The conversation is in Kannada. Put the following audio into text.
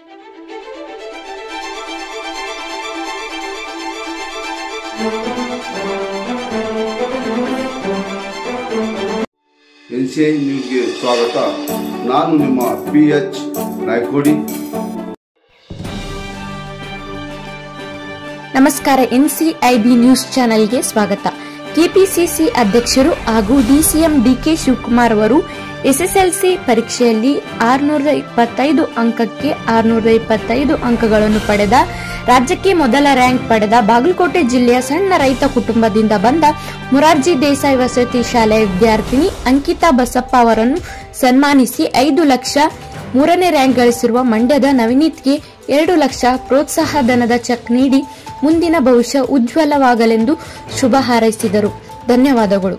NCI ನ್ಯೂಸ್ಗೆ ಸ್ವಾಗತ. ನಾನು ನಿಮ್ಮ PH ನಾಯ್ಕೋಡಿ. ನಮಸ್ಕಾರ. NCIB ನ್ಯೂಸ್ ಚಾನೆಲ್ಗೆ ಸ್ವಾಗತ. ಕೆಪಿಸಿಸಿ ಅಧ್ಯಕ್ಷರು ಹಾಗೂ DCM DK ಶಿವಕುಮಾರ್ ಅವರು SSLC ಪರೀಕ್ಷೆಯಲ್ಲಿ 625 ಅಂಕಕ್ಕೆ 625 ಅಂಕಗಳನ್ನು ಪಡೆದ ರಾಜ್ಯಕ್ಕೆ ಮೊದಲ ರ್ಯಾಂಕ್ ಪಡೆದ ಬಾಗಲಕೋಟೆ ಜಿಲ್ಲೆಯ ಸಣ್ಣ ರೈತ ಕುಟುಂಬದಿಂದ ಬಂದ ಮುರಾರ್ಜಿ ದೇಸಾಯಿ ವಸತಿ ಶಾಲೆಯ ವಿದ್ಯಾರ್ಥಿನಿ ಅಂಕಿತಾ ಬಸಪ್ಪ ಅವರನ್ನು ಸನ್ಮಾನಿಸಿ 5 ಲಕ್ಷ, ಮೂರನೇ ರ್ಯಾಂಕ್ ಗಳಿಸಿರುವ ಮಂಡ್ಯದ ನವನೀತ್ಗೆ 2 ಲಕ್ಷ ಪ್ರೋತ್ಸಾಹ ಧನದ ಚೆಕ್ ನೀಡಿ ಮುಂದಿನ ಭವಿಷ್ಯ ಉಜ್ವಲವಾಗಲೆಂದು ಶುಭ ಹಾರೈಸಿದರು. ಧನ್ಯವಾದಗಳು.